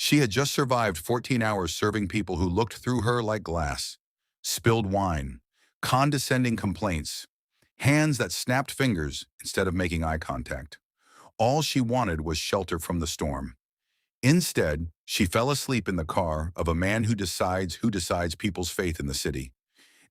She had just survived 14 hours serving people who looked through her like glass. Spilled wine, condescending complaints, hands that snapped fingers instead of making eye contact. All she wanted was shelter from the storm. Instead, she fell asleep in the car of a man who decides people's faith in the city.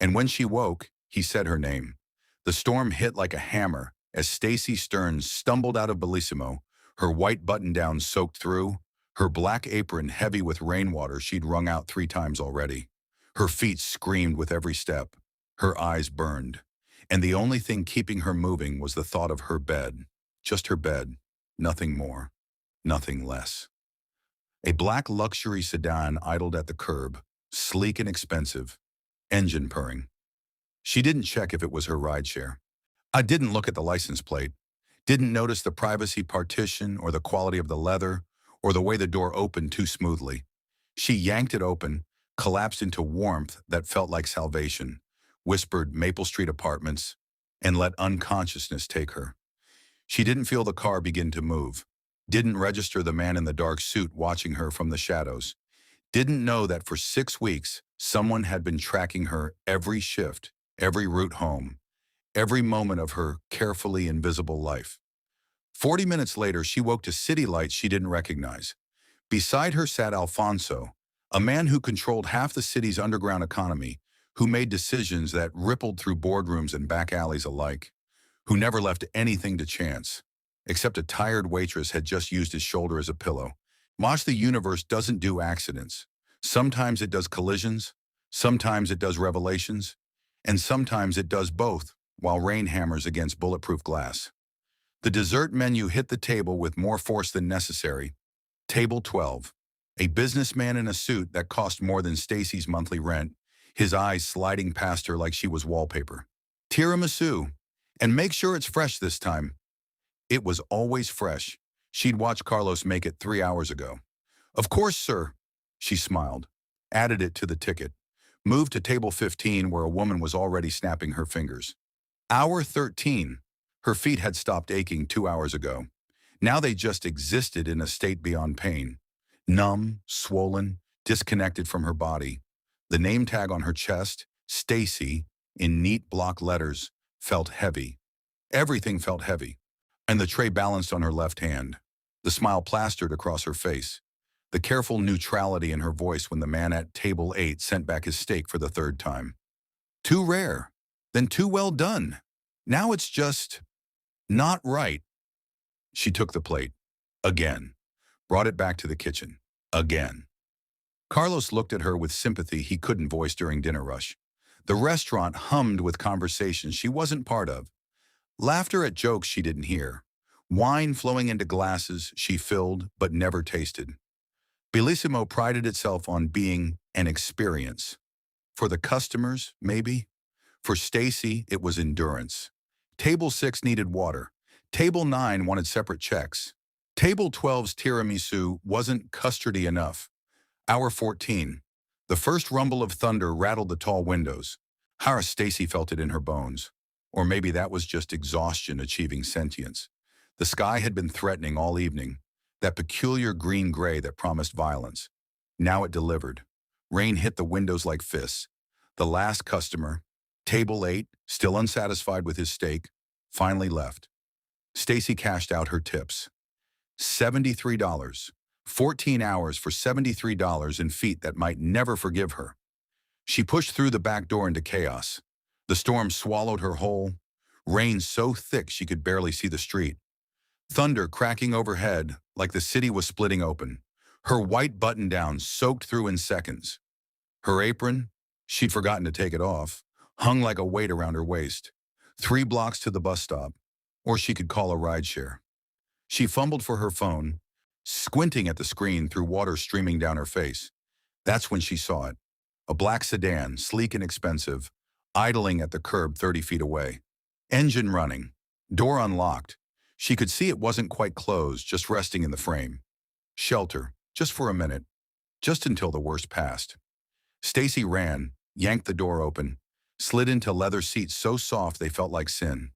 And when she woke, he said her name. The storm hit like a hammer as Stacy Stern stumbled out of Bellissimo, her white button-down soaked through, her black apron heavy with rainwater she'd wrung out 3 times already. Her feet screamed with every step. Her eyes burned. And the only thing keeping her moving was the thought of her bed. Just her bed. Nothing more. Nothing less. A black luxury sedan idled at the curb, sleek and expensive, engine purring. She didn't check if it was her rideshare. I didn't look at the license plate, didn't notice the privacy partition or the quality of the leather or the way the door opened too smoothly. She yanked it open, collapsed into warmth that felt like salvation, whispered Maple Street Apartments, and let unconsciousness take her. She didn't feel the car begin to move, didn't register the man in the dark suit watching her from the shadows, didn't know that for 6 weeks, someone had been tracking her every shift, every route home, every moment of her carefully invisible life. 40 minutes later, she woke to city lights she didn't recognize. Beside her sat Alfonso, a man who controlled half the city's underground economy, who made decisions that rippled through boardrooms and back alleys alike, who never left anything to chance, except a tired waitress had just used his shoulder as a pillow. The universe doesn't do accidents. Sometimes it does collisions, sometimes it does revelations, and sometimes it does both while rain hammers against bulletproof glass. The dessert menu hit the table with more force than necessary. Table 12. A businessman in a suit that cost more than Stacy's monthly rent, his eyes sliding past her like she was wallpaper. Tiramisu. And make sure it's fresh this time. It was always fresh. She'd watched Carlos make it 3 hours ago. Of course, sir. She smiled, added it to the ticket, moved to table 15 where a woman was already snapping her fingers. Hour 13. Her feet had stopped aching 2 hours ago. Now they just existed in a state beyond pain. Numb, swollen, disconnected from her body. The name tag on her chest, Stacy, in neat block letters, felt heavy. Everything felt heavy. And the tray balanced on her left hand. The smile plastered across her face. The careful neutrality in her voice when the man at table 8 sent back his steak for the 3rd time. Too rare. Then too well done. Now it's just not right. She took the plate. Again. Brought it back to the kitchen. Again. Carlos looked at her with sympathy he couldn't voice during dinner rush. The restaurant hummed with conversations she wasn't part of. Laughter at jokes she didn't hear. Wine flowing into glasses she filled but never tasted. Bellissimo prided itself on being an experience. For the customers, maybe. For Stacy, it was endurance. Table 6 needed water. Table 9 wanted separate checks. Table 12's tiramisu wasn't custardy enough. Hour 14. The first rumble of thunder rattled the tall windows. How Stacy felt it in her bones. Or maybe that was just exhaustion achieving sentience. The sky had been threatening all evening, that peculiar green-gray that promised violence. Now it delivered. Rain hit the windows like fists. The last customer, table 8, still unsatisfied with his steak, finally left. Stacy cashed out her tips. $73. 14 hours for $73 in feet that might never forgive her. She pushed through the back door into chaos. The storm swallowed her whole, rain so thick she could barely see the street. Thunder cracking overhead like the city was splitting open. Her white button-down soaked through in seconds. Her apron, she'd forgotten to take it off, hung like a weight around her waist. 3 blocks to the bus stop, or she could call a rideshare. She fumbled for her phone, squinting at the screen through water streaming down her face. That's when she saw it. A black sedan, sleek and expensive, idling at the curb 30 feet away. Engine running, door unlocked. She could see it wasn't quite closed, just resting in the frame. Shelter, just for a minute, just until the worst passed. Stacy ran, yanked the door open, slid into leather seats so soft they felt like sin.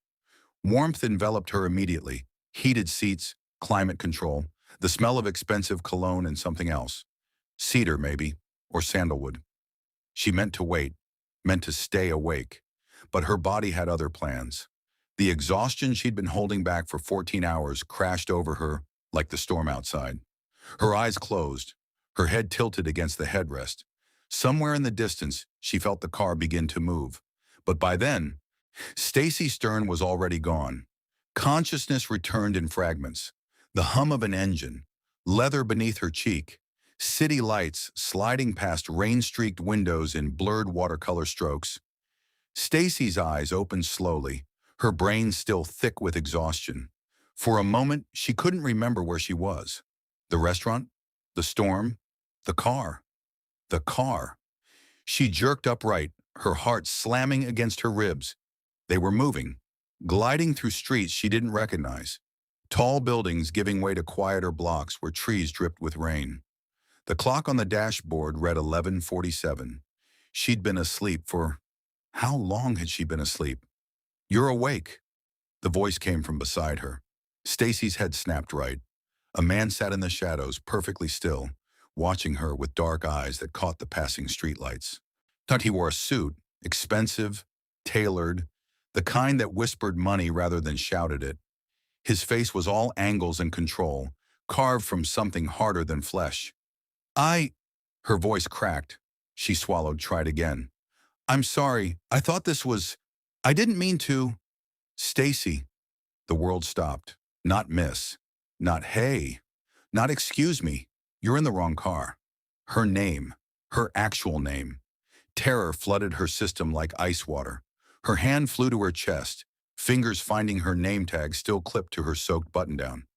Warmth enveloped her immediately. Heated seats, climate control, the smell of expensive cologne and something else. Cedar, maybe, or sandalwood. She meant to wait, meant to stay awake. But her body had other plans. The exhaustion she'd been holding back for 14 hours crashed over her like the storm outside. Her eyes closed, her head tilted against the headrest. Somewhere in the distance, she felt the car begin to move. But by then, Stacy Stern was already gone. Consciousness returned in fragments. The hum of an engine, leather beneath her cheek, city lights sliding past rain-streaked windows in blurred watercolor strokes. Stacy's eyes opened slowly, her brain still thick with exhaustion. For a moment, she couldn't remember where she was. The restaurant? The storm? The car? The car. She jerked upright, her heart slamming against her ribs. They were moving, gliding through streets she didn't recognize. Tall buildings giving way to quieter blocks where trees dripped with rain. The clock on the dashboard read 11:47. She'd been asleep for... How long had she been asleep? "You're awake." The voice came from beside her. Stacy's head snapped right. A man sat in the shadows, perfectly still, watching her with dark eyes that caught the passing streetlights. Thought he wore a suit, expensive, tailored, the kind that whispered money rather than shouted it. His face was all angles and control, carved from something harder than flesh. Her voice cracked. She swallowed, tried again. "I'm sorry. I thought this was... I didn't mean to..." "Stacy." The world stopped. Not miss. Not hey. Not excuse me. "You're in the wrong car." Her name. Her actual name. Terror flooded her system like ice water. Her hand flew to her chest, fingers finding her name tag still clipped to her soaked button-down.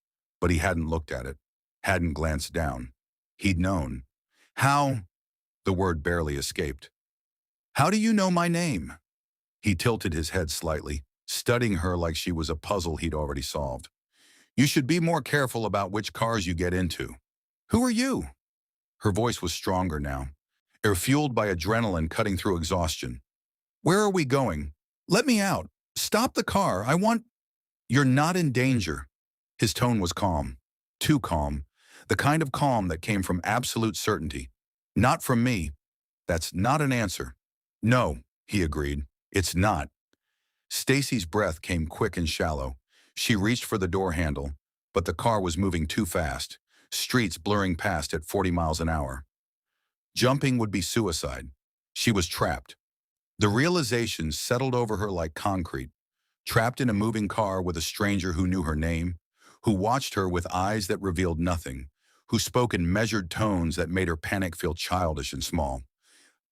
But he hadn't looked at it. Hadn't glanced down. He'd known. "How..." The word barely escaped. "How do you know my name?" He tilted his head slightly, studying her like she was a puzzle he'd already solved. "You should be more careful about which cars you get into." "Who are you?" Her voice was stronger now, fueled by adrenaline cutting through exhaustion. "Where are we going? Let me out. Stop the car. I want..." "You're not in danger." His tone was calm. Too calm. The kind of calm that came from absolute certainty. "Not from me." "That's not an answer." "No," he agreed. "It's not." Stacy's breath came quick and shallow. She reached for the door handle, but the car was moving too fast, streets blurring past at 40 miles an hour. Jumping would be suicide. She was trapped. The realization settled over her like concrete, trapped in a moving car with a stranger who knew her name, who watched her with eyes that revealed nothing, who spoke in measured tones that made her panic feel childish and small.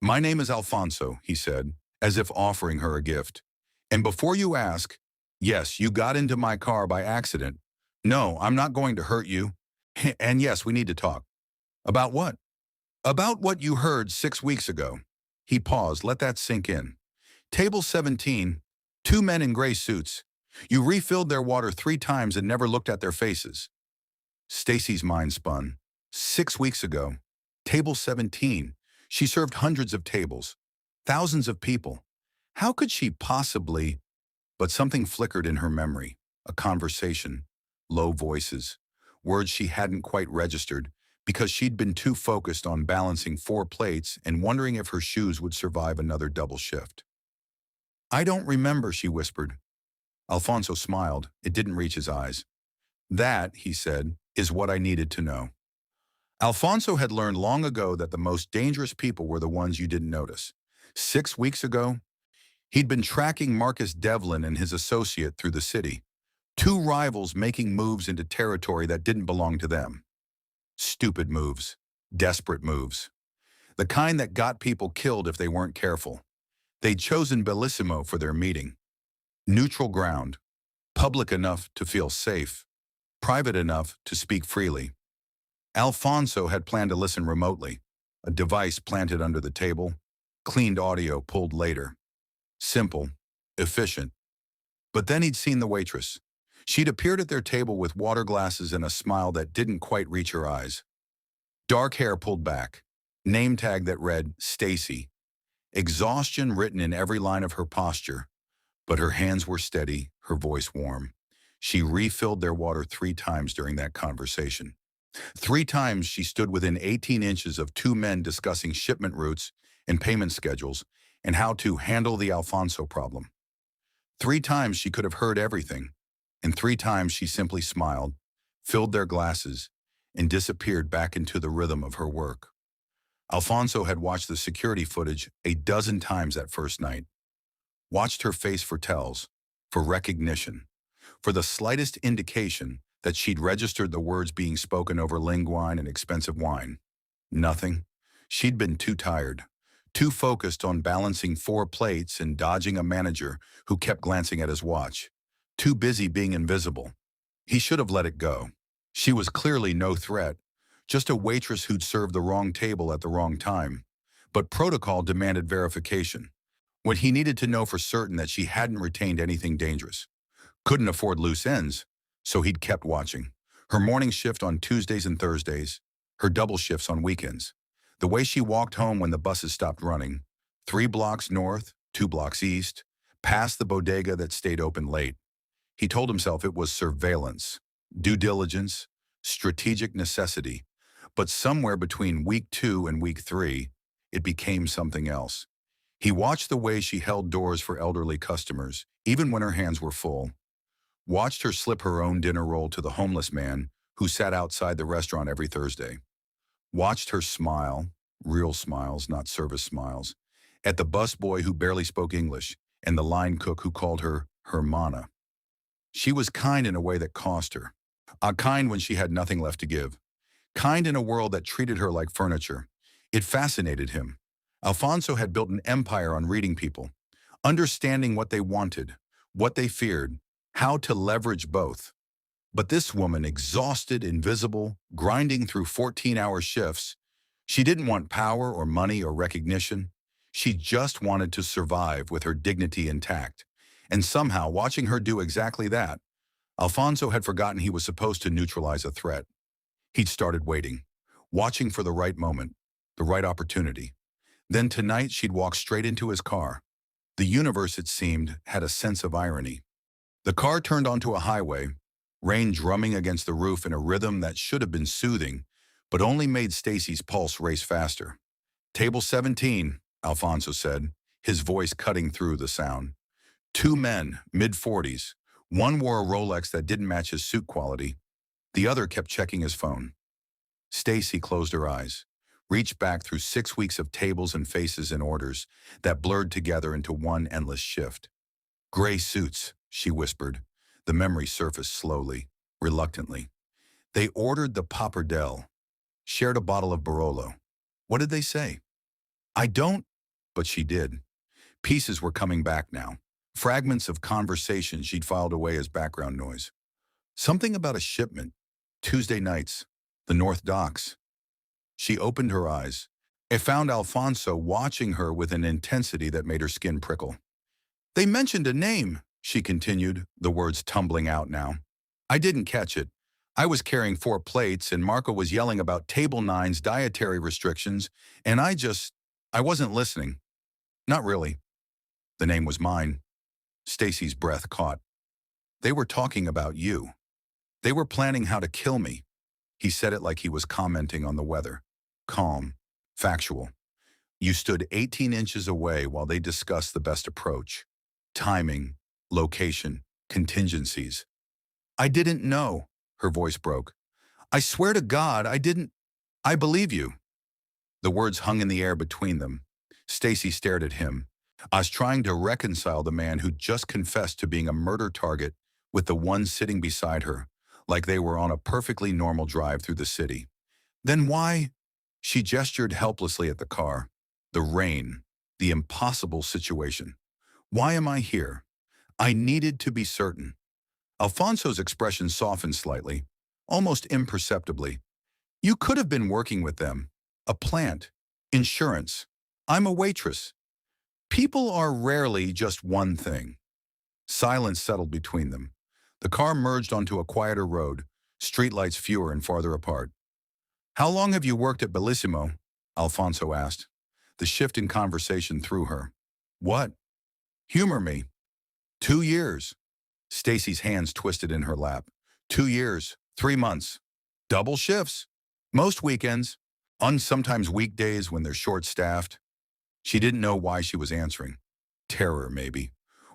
"My name is Alfonso," he said, as if offering her a gift. "And before you ask, yes, you got into my car by accident. No, I'm not going to hurt you. And yes, we need to talk." "About what?" "About what you heard 6 weeks ago." He paused, let that sink in. "Table 17, 2 men in gray suits. You refilled their water 3 times and never looked at their faces." Stacy's mind spun. 6 weeks ago. Table 17. She served hundreds of tables. Thousands of people. How could she possibly... But something flickered in her memory. A conversation. Low voices. Words she hadn't quite registered because she'd been too focused on balancing 4 plates and wondering if her shoes would survive another double shift. "I don't remember," she whispered. Alfonso smiled. It didn't reach his eyes. "That," he said, "is what I needed to know." Alfonso had learned long ago that the most dangerous people were the ones you didn't notice. 6 weeks ago, he'd been tracking Marcus Devlin and his associate through the city. 2 rivals making moves into territory that didn't belong to them. Stupid moves. Desperate moves. The kind that got people killed if they weren't careful. They'd chosen Bellissimo for their meeting. Neutral ground. Public enough to feel safe. Private enough to speak freely. Alfonso had planned to listen remotely. A device planted under the table. Cleaned audio pulled later. Simple. Efficient. But then he'd seen the waitress. She'd appeared at their table with water glasses and a smile that didn't quite reach her eyes. Dark hair pulled back. Name tag that read, Stacy. Exhaustion written in every line of her posture. But her hands were steady, her voice warm. She refilled their water 3 times during that conversation. 3 times she stood within 18 inches of 2 men discussing shipment routes and payment schedules and how to handle the Alfonso problem. 3 times she could have heard everything, and 3 times she simply smiled, filled their glasses, and disappeared back into the rhythm of her work. Alfonso had watched the security footage a dozen times that first night, watched her face for tells, for recognition, for the slightest indication that she'd registered the words being spoken over linguine and expensive wine. Nothing. She'd been too tired, too focused on balancing 4 plates and dodging a manager who kept glancing at his watch, too busy being invisible. He should have let it go. She was clearly no threat, just a waitress who'd served the wrong table at the wrong time. But protocol demanded verification. When he needed to know for certain that she hadn't retained anything dangerous. Couldn't afford loose ends, so he'd kept watching. Her morning shift on Tuesdays and Thursdays, her double shifts on weekends. The way she walked home when the buses stopped running, 3 blocks north, 2 blocks east, past the bodega that stayed open late. He told himself it was surveillance, due diligence, strategic necessity. But somewhere between week 2 and week 3, it became something else. He watched the way she held doors for elderly customers, even when her hands were full. Watched her slip her own dinner roll to the homeless man who sat outside the restaurant every Thursday. Watched her smile, real smiles, not service smiles, at the busboy who barely spoke English and the line cook who called her Hermana. She was kind in a way that cost her. Kind when she had nothing left to give. Kind in a world that treated her like furniture. It fascinated him. Alfonso had built an empire on reading people, understanding what they wanted, what they feared, how to leverage both. But this woman, exhausted, invisible, grinding through 14-hour shifts, she didn't want power or money or recognition. She just wanted to survive with her dignity intact. And somehow, watching her do exactly that, Alfonso had forgotten he was supposed to neutralize a threat. He'd started waiting, watching for the right moment, the right opportunity. Then tonight she'd walk straight into his car. The universe, it seemed, had a sense of irony. The car turned onto a highway, rain drumming against the roof in a rhythm that should have been soothing, but only made Stacy's pulse race faster. "Table 17, Alfonso said, his voice cutting through the sound. 2 men, mid-40s. One wore a Rolex that didn't match his suit quality. The other kept checking his phone. Stacy closed her eyes, reached back through 6 weeks of tables and faces and orders that blurred together into one endless shift. "Gray suits," she whispered. The memory surfaced slowly, reluctantly. They ordered the pappardelle, shared a bottle of Barolo. What did they say? "I don't," but she did. Pieces were coming back now, fragments of conversation she'd filed away as background noise. Something about a shipment, Tuesday nights, the North Docks. She opened her eyes. I found Alfonso watching her with an intensity that made her skin prickle. "They mentioned a name," she continued, the words tumbling out now. "I didn't catch it. I was carrying 4 plates and Marco was yelling about Table 9's dietary restrictions, and I wasn't listening. Not really." "The name was mine." Stacy's breath caught. "They were talking about you. They were planning how to kill me." He said it like he was commenting on the weather. Calm, factual. "You stood 18 inches away while they discussed the best approach. Timing, location, contingencies." "I didn't know," her voice broke. "I swear to God, I didn't. I believe you." The words hung in the air between them. Stacy stared at him. I was trying to reconcile the man who just confessed to being a murder target with the one sitting beside her, like they were on a perfectly normal drive through the city. "Then why?" She gestured helplessly at the car. The rain, the impossible situation. "Why am I here?" I needed to be certain. Alfonso's expression softened slightly, almost imperceptibly. "You could have been working with them. A plant. Insurance. I'm a waitress. People are rarely just one thing." Silence settled between them. The car merged onto a quieter road, streetlights fewer and farther apart. "How long have you worked at Bellissimo?" Alfonso asked. The shift in conversation threw her. "What?" "Humor me." 2 years. Stacy's hands twisted in her lap. 2 years, 3 months. Double shifts. Most weekends. On sometimes weekdays when they're short-staffed. She didn't know why she was answering. Terror, maybe.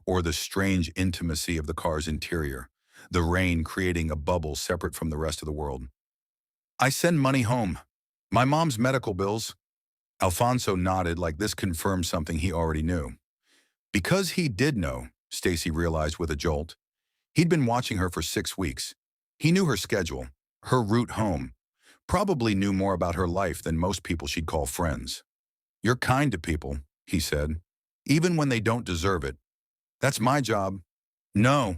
Or the strange intimacy of the car's interior. The rain creating a bubble separate from the rest of the world. I send money home. My mom's medical bills. Alfonso nodded like this confirmed something he already knew. Because he did know, Stacy realized with a jolt. He'd been watching her for 6 weeks. He knew her schedule, her route home. Probably knew more about her life than most people she'd call friends. You're kind to people, he said, even when they don't deserve it. That's my job. No.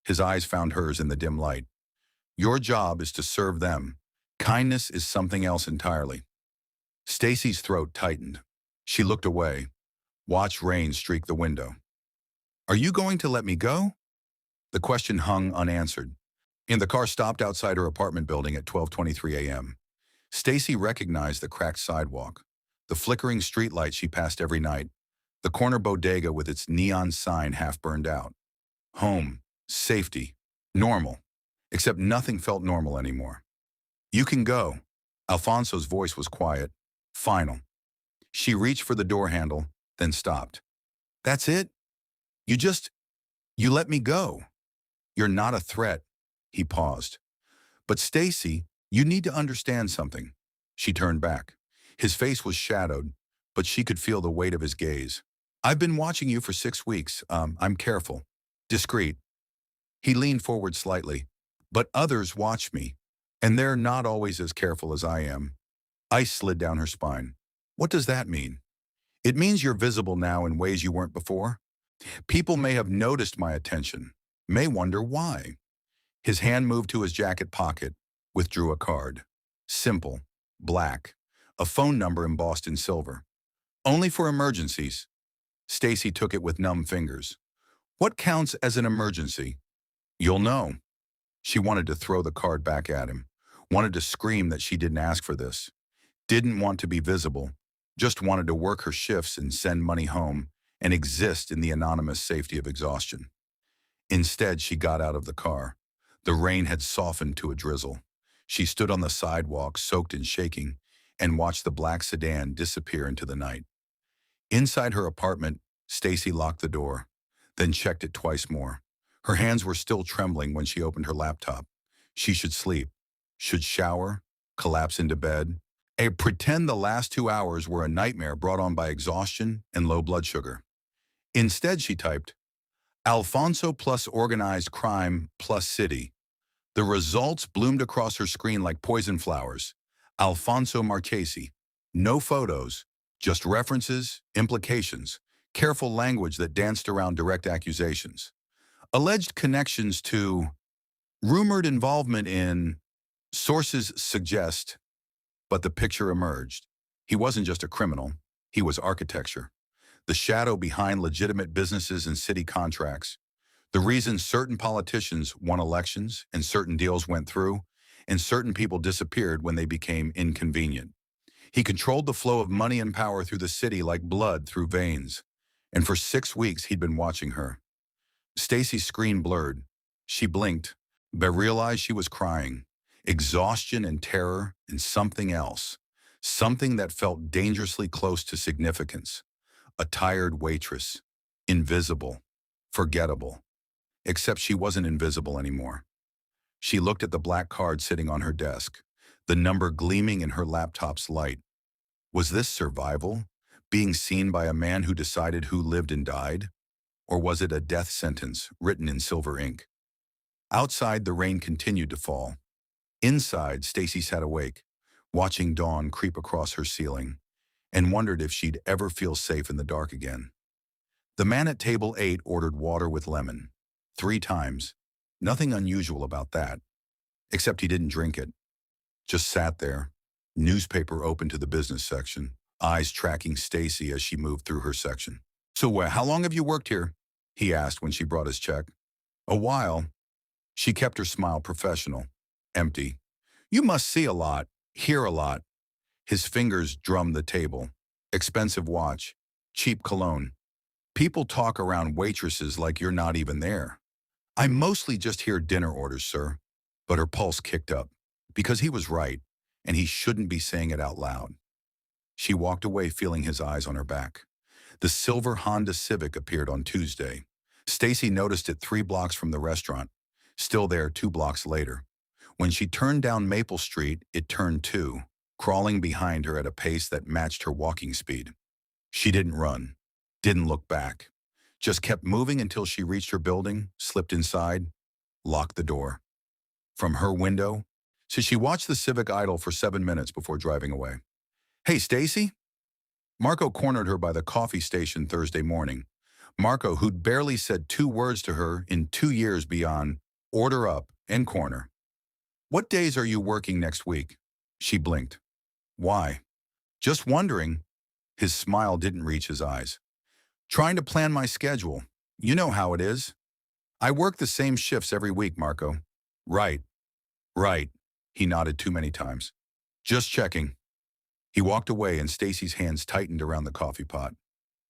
His eyes found hers in the dim light. Your job is to serve them. Kindness is something else entirely. Stacy's throat tightened. She looked away, watched rain streak the window. Are you going to let me go? The question hung unanswered. The car stopped outside her apartment building at 12:23 a.m. Stacy recognized the cracked sidewalk, the flickering streetlight she passed every night, the corner bodega with its neon sign half burned out. Home, safety, normal, except nothing felt normal anymore. You can go. Alfonso's voice was quiet, final. She reached for the door handle, then stopped. That's it? You let me go. You're not a threat. He paused. But Stacy, you need to understand something. She turned back. His face was shadowed, but she could feel the weight of his gaze. I've been watching you for 6 weeks. I'm careful. Discreet. He leaned forward slightly. But others watch me, and they're not always as careful as I am. Ice slid down her spine. What does that mean? It means you're visible now in ways you weren't before. People may have noticed my attention, may wonder why. His hand moved to his jacket pocket, withdrew a card. Simple, black, a phone number embossed in silver. Only for emergencies. Stacy took it with numb fingers. What counts as an emergency? You'll know. She wanted to throw the card back at him, wanted to scream that she didn't ask for this. Didn't want to be visible, just wanted to work her shifts and send money home and exist in the anonymous safety of exhaustion. Instead, she got out of the car. The rain had softened to a drizzle. She stood on the sidewalk, soaked and shaking, and watched the black sedan disappear into the night. Inside her apartment, Stacy locked the door, then checked it twice more. Her hands were still trembling when she opened her laptop. She should sleep, should shower, collapse into bed, and pretend the last 2 hours were a nightmare brought on by exhaustion and low blood sugar. Instead, she typed, Alfonso plus organized crime plus city. The results bloomed across her screen like poison flowers. Alfonso Marchesi. No photos, just references, implications, careful language that danced around direct accusations. Alleged connections to rumored involvement in sources suggest, but the picture emerged. He wasn't just a criminal, he was architecture. The shadow behind legitimate businesses and city contracts. The reason certain politicians won elections and certain deals went through, and certain people disappeared when they became inconvenient. He controlled the flow of money and power through the city like blood through veins. And for 6 weeks, he'd been watching her. Stacy's screen blurred. She blinked, but realized she was crying. Exhaustion and terror and something else. Something that felt dangerously close to significance. A tired waitress. Invisible. Forgettable. Except she wasn't invisible anymore. She looked at the black card sitting on her desk, the number gleaming in her laptop's light. Was this survival? Being seen by a man who decided who lived and died? Or was it a death sentence written in silver ink? Outside, the rain continued to fall. Inside, Stacy sat awake, watching dawn creep across her ceiling, and wondered if she'd ever feel safe in the dark again. The man at table 8 ordered water with lemon. 3 times. Nothing unusual about that. Except he didn't drink it. Just sat there, newspaper open to the business section, eyes tracking Stacy as she moved through her section. So how long have you worked here? He asked when she brought his check. A while. She kept her smile professional, empty. You must see a lot, hear a lot. His fingers drummed the table. Expensive watch, cheap cologne. People talk around waitresses like you're not even there. I mostly just hear dinner orders, sir. But her pulse kicked up. because he was right, and he shouldn't be saying it out loud. She walked away feeling his eyes on her back. The silver Honda Civic appeared on Tuesday. Stacy noticed it 3 blocks from the restaurant, still there 2 blocks later. When she turned down Maple Street, it turned too, crawling behind her at a pace that matched her walking speed. She didn't run, didn't look back, just kept moving until she reached her building, slipped inside, locked the door. From her window, so she watched the Civic idle for 7 minutes before driving away. "Hey, Stacy?" Marco cornered her by the coffee station Thursday morning. Marco, who'd barely said 2 words to her in 2 years beyond order up and corner. "What days are you working next week?" She blinked. "Why?" "Just wondering." His smile didn't reach his eyes. "Trying to plan my schedule. You know how it is. I work the same shifts every week, Marco." "Right. Right." He nodded too many times. "Just checking." He walked away and Stacy's hands tightened around the coffee pot.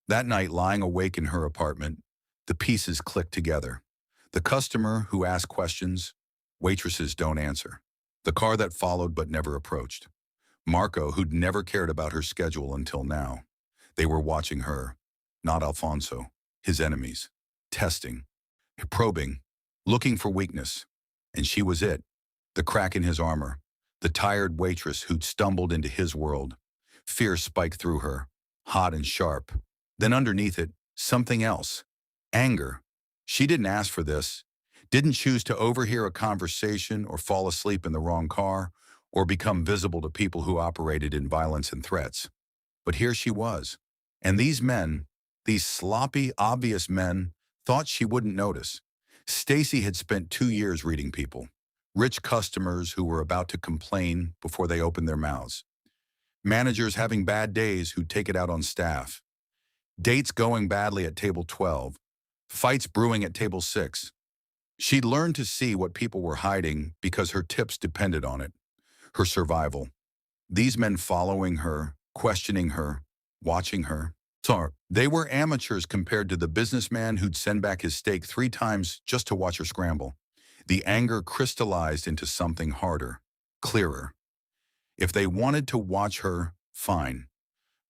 That night, lying awake in her apartment, the pieces clicked together. The customer who asked questions, waitresses don't answer. The car that followed but never approached. Marco, who'd never cared about her schedule until now. They were watching her, not Alfonso, his enemies. Testing, probing, looking for weakness. And she was it. The crack in his armor. The tired waitress who'd stumbled into his world. Fear spiked through her, hot and sharp. Then underneath it, something else. Anger. She didn't ask for this. Didn't choose to overhear a conversation or fall asleep in the wrong car or become visible to people who operated in violence and threats. But here she was. And these men, these sloppy, obvious men, thought she wouldn't notice. Stacy had spent 2 years reading people. Rich customers who were about to complain before they opened their mouths. Managers having bad days who'd take it out on staff. Dates going badly at table 12. Fights brewing at table 6. She'd learned to see what people were hiding because her tips depended on it. Her survival. These men following her, questioning her, watching her. So they were amateurs compared to the businessman who'd send back his steak 3 times just to watch her scramble. The anger crystallized into something harder, clearer. If they wanted to watch her, fine.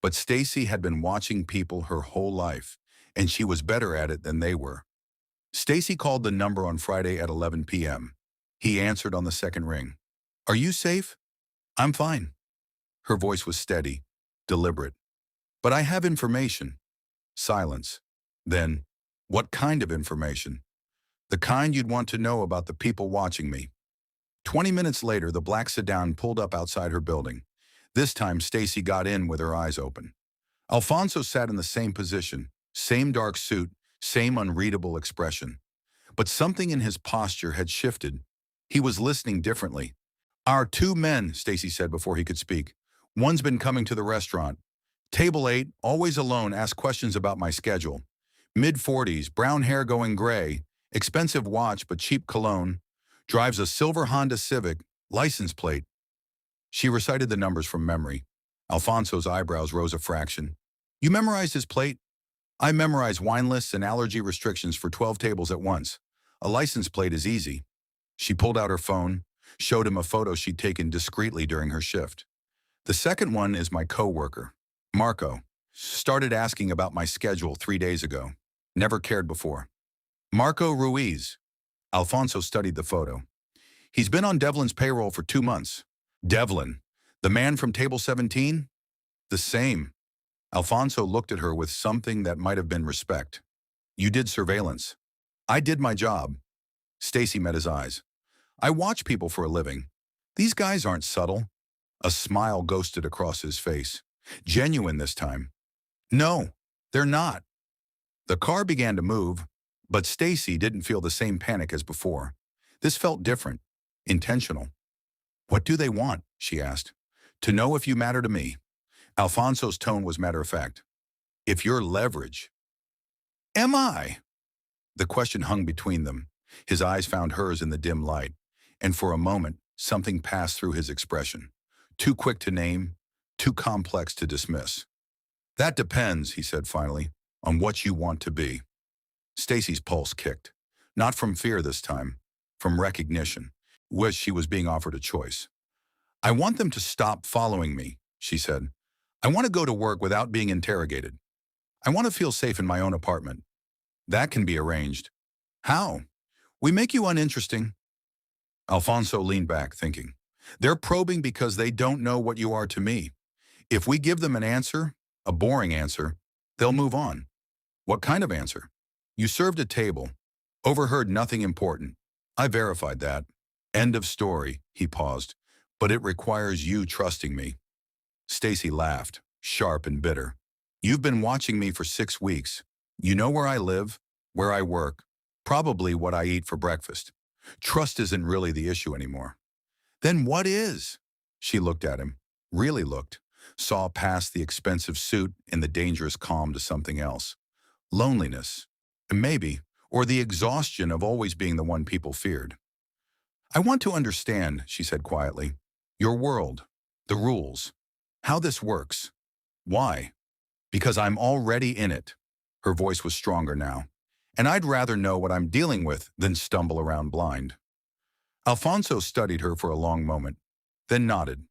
But Stacy had been watching people her whole life, and she was better at it than they were. Stacy called the number on Friday at 11 p.m. He answered on the second ring. "Are you safe?" "I'm fine." Her voice was steady, deliberate. "But I have information." Silence. Then, "What kind of information?" "The kind you'd want to know about the people watching me." 20 minutes later, the black sedan pulled up outside her building. This time, Stacy got in with her eyes open. Alfonso sat in the same position, same dark suit, same unreadable expression. But something in his posture had shifted. He was listening differently. "Our 2 men," Stacy said before he could speak. "One's been coming to the restaurant. Table 8, always alone, asks questions about my schedule. Mid-40s, brown hair going gray, expensive watch but cheap cologne, drives a silver Honda Civic, license plate." She recited the numbers from memory. Alfonso's eyebrows rose a fraction. "You memorized his plate?" "I memorize wine lists and allergy restrictions for 12 tables at once. A license plate is easy." She pulled out her phone, showed him a photo she'd taken discreetly during her shift. "The second one is my coworker, Marco. Started asking about my schedule 3 days ago. Never cared before." "Marco Ruiz." Alfonso studied the photo. "He's been on Devlin's payroll for 2 months. "Devlin, the man from table 17? "The same." Alfonso looked at her with something that might have been respect. "You did surveillance." "I did my job." Stacy met his eyes. "I watch people for a living. These guys aren't subtle." A smile ghosted across his face. Genuine this time. "No, they're not." The car began to move, but Stacy didn't feel the same panic as before. This felt different, intentional. "What do they want?" she asked. "To know if you matter to me." Alfonso's tone was matter-of-fact. "If you're leverage." "Am I?" The question hung between them. His eyes found hers in the dim light, and for a moment, something passed through his expression. Too quick to name, too complex to dismiss. "That depends," he said finally, "on what you want to be." Stacy's pulse kicked. Not from fear this time, from recognition. She was being offered a choice. I want them to stop following me, she said. I want to go to work without being interrogated. I want to feel safe in my own apartment. That can be arranged. How? We make you uninteresting. Alfonso leaned back, thinking. They're probing because they don't know what you are to me. If we give them an answer, a boring answer, they'll move on. What kind of answer? You served a table. Overheard nothing important. I verified that. End of story, he paused. But it requires you trusting me. Stacy laughed, sharp and bitter. You've been watching me for 6 weeks. You know where I live, where I work, probably what I eat for breakfast. Trust isn't really the issue anymore. Then what is? She looked at him, really looked, saw past the expensive suit and the dangerous calm to something else. Loneliness, maybe, or the exhaustion of always being the one people feared. I want to understand, she said quietly, your world, the rules, how this works. Why? Because I'm already in it. Her voice was stronger now. And I'd rather know what I'm dealing with than stumble around blind. Alfonso studied her for a long moment, then nodded.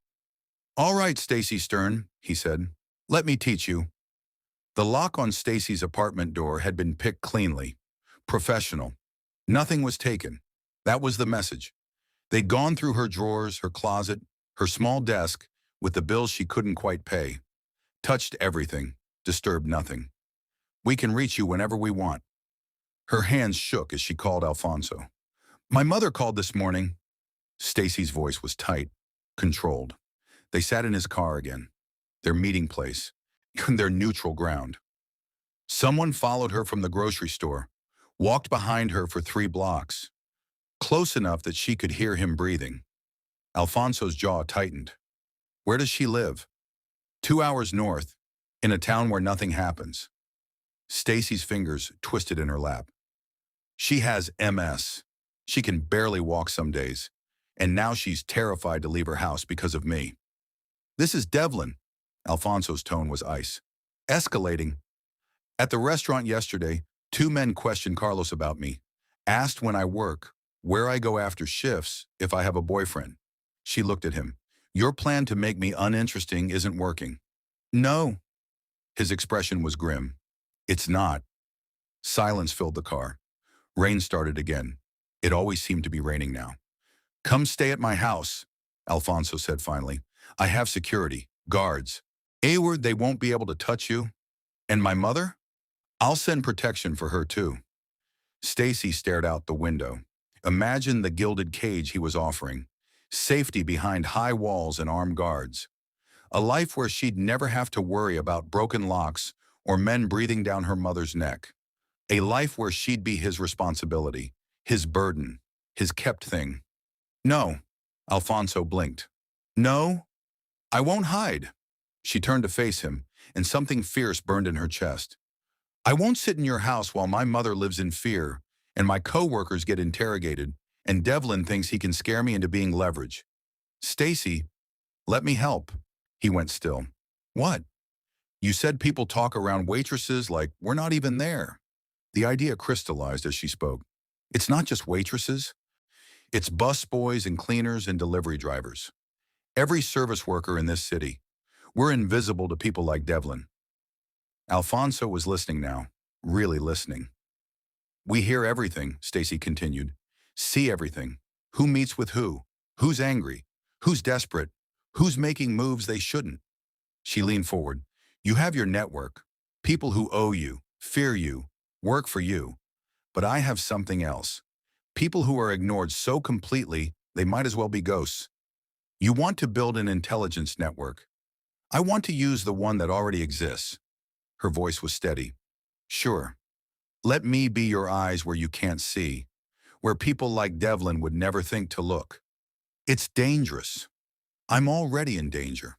All right, Stacy Stern, he said. Let me teach you. The lock on Stacy's apartment door had been picked cleanly. Professional. Nothing was taken. That was the message. They'd gone through her drawers, her closet, her small desk, with the bills she couldn't quite pay. Touched everything, disturbed nothing. We can reach you whenever we want. Her hands shook as she called Alfonso. My mother called this morning. Stacy's voice was tight, controlled. They sat in his car again, their meeting place, their neutral ground. Someone followed her from the grocery store, walked behind her for 3 blocks, close enough that she could hear him breathing. Alfonso's jaw tightened. Where does she live? 2 hours north, in a town where nothing happens. Stacy's fingers twisted in her lap. She has MS. She can barely walk some days, and now she's terrified to leave her house because of me. This is Devlin. Alfonso's tone was ice. Escalating. At the restaurant yesterday, 2 men questioned Carlos about me, asked when I work, where I go after shifts, if I have a boyfriend. She looked at him. Your plan to make me uninteresting isn't working. No. His expression was grim. It's not. Silence filled the car. Rain started again. It always seemed to be raining now. Come stay at my house, Alfonso said finally. I have security, guards. A-word, they won't be able to touch you. And my mother? I'll send protection for her too. Stacy stared out the window. Imagine the gilded cage he was offering. Safety behind high walls and armed guards. A life where she'd never have to worry about broken locks or men breathing down her mother's neck. A life where she'd be his responsibility, his burden, his kept thing. No, Alfonso blinked. No, I won't hide. She turned to face him, and something fierce burned in her chest. I won't sit in your house while my mother lives in fear, and my co-workers get interrogated, and Devlin thinks he can scare me into being leverage. Stacy, let me help. He went still. What? You said people talk around waitresses like we're not even there. The idea crystallized as she spoke. It's not just waitresses. It's busboys and cleaners and delivery drivers. Every service worker in this city. We're invisible to people like Devlin. Alfonso was listening now, really listening. We hear everything, Stacy continued. See everything. Who meets with who? Who's angry? Who's desperate? Who's making moves they shouldn't? She leaned forward. You have your network. People who owe you, fear you, work for you. But I have something else. People who are ignored so completely, they might as well be ghosts. You want to build an intelligence network. I want to use the one that already exists. Her voice was steady. Sure. Let me be your eyes where you can't see, where people like Devlin would never think to look. It's dangerous. I'm already in danger.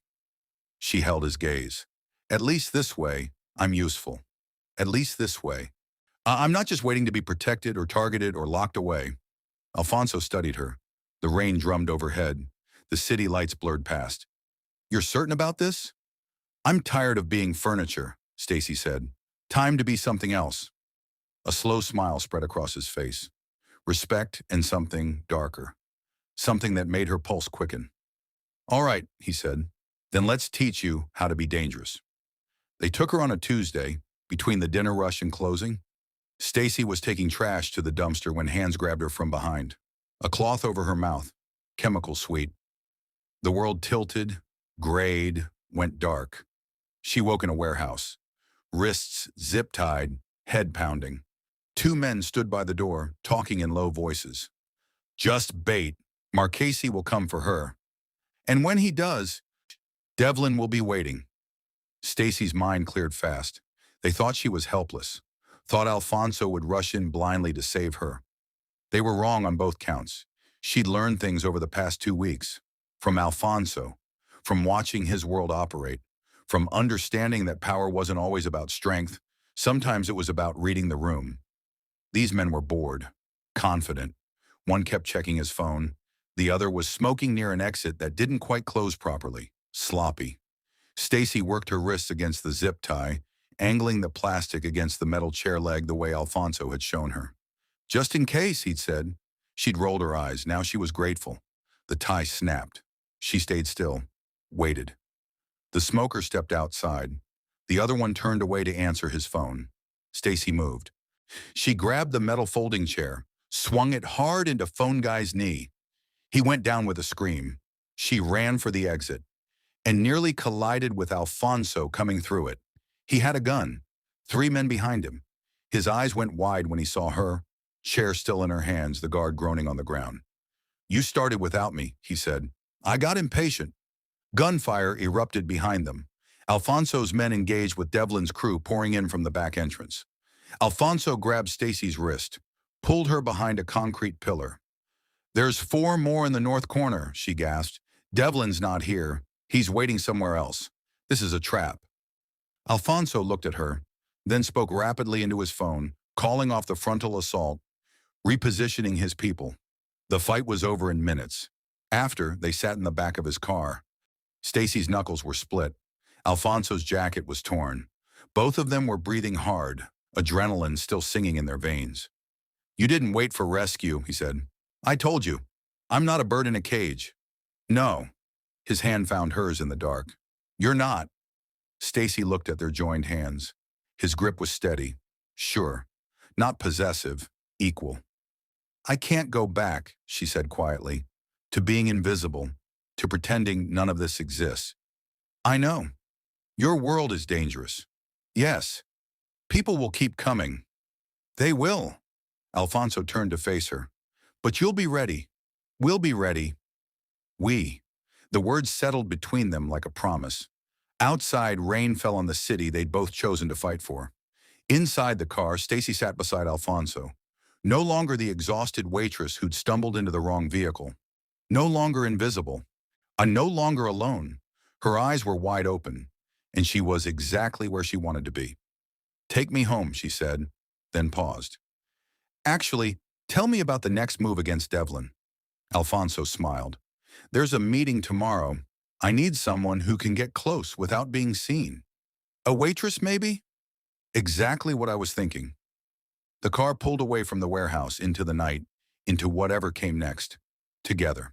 She held his gaze. At least this way, I'm useful. At least this way. I'm not just waiting to be protected or targeted or locked away. Alfonso studied her. The rain drummed overhead. The city lights blurred past. You're certain about this? I'm tired of being furniture, Stacy said. Time to be something else. A slow smile spread across his face. Respect and something darker. Something that made her pulse quicken. All right, he said. Then let's teach you how to be dangerous. They took her on a Tuesday, between the dinner rush and closing. Stacy was taking trash to the dumpster when hands grabbed her from behind. A cloth over her mouth, chemical sweet. The world tilted, grayed, went dark. She woke in a warehouse. Wrists zip-tied, head pounding. Two men stood by the door, talking in low voices. Just bait. Marchese will come for her. And when he does, Devlin will be waiting. Stacy's mind cleared fast. They thought she was helpless. Thought Alfonso would rush in blindly to save her. They were wrong on both counts. She'd learned things over the past 2 weeks. From Alfonso. From watching his world operate. From understanding that power wasn't always about strength. Sometimes it was about reading the room. These men were bored. Confident. One kept checking his phone. The other was smoking near an exit that didn't quite close properly. Sloppy. Stacy worked her wrists against the zip tie, angling the plastic against the metal chair leg the way Alfonso had shown her. Just in case, he'd said. She'd rolled her eyes. Now she was grateful. The tie snapped. She stayed still. Waited. The smoker stepped outside. The other one turned away to answer his phone. Stacy moved. She grabbed the metal folding chair, swung it hard into phone guy's knee. He went down with a scream. She ran for the exit and nearly collided with Alfonso coming through it. He had a gun. 3 men behind him. His eyes went wide when he saw her, chair still in her hands, the guard groaning on the ground. You started without me, he said. I got impatient. Gunfire erupted behind them. Alfonso's men engaged with Devlin's crew pouring in from the back entrance. Alfonso grabbed Stacy's wrist, pulled her behind a concrete pillar. There's 4 more in the north corner, she gasped. Devlin's not here. He's waiting somewhere else. This is a trap. Alfonso looked at her, then spoke rapidly into his phone, calling off the frontal assault, repositioning his people. The fight was over in minutes. After, they sat in the back of his car. Stacy's knuckles were split. Alfonso's jacket was torn. Both of them were breathing hard, adrenaline still singing in their veins. You didn't wait for rescue, he said. I told you. I'm not a bird in a cage. No. His hand found hers in the dark. You're not. Stacy looked at their joined hands. His grip was steady. Sure. Not possessive. Equal. I can't go back, she said quietly, to being invisible, to pretending none of this exists. I know. Your world is dangerous. Yes. People will keep coming. They will. Alfonso turned to face her. But you'll be ready. We'll be ready. We. The words settled between them like a promise. Outside, rain fell on the city they'd both chosen to fight for. Inside the car, Stacy sat beside Alfonso. No longer the exhausted waitress who'd stumbled into the wrong vehicle. No longer invisible. And no longer alone. Her eyes were wide open, and she was exactly where she wanted to be. Take me home, she said, then paused. Actually, tell me about the next move against Devlin. Alfonso smiled. There's a meeting tomorrow. I need someone who can get close without being seen. A waitress, maybe? Exactly what I was thinking. The car pulled away from the warehouse into the night, into whatever came next. Together.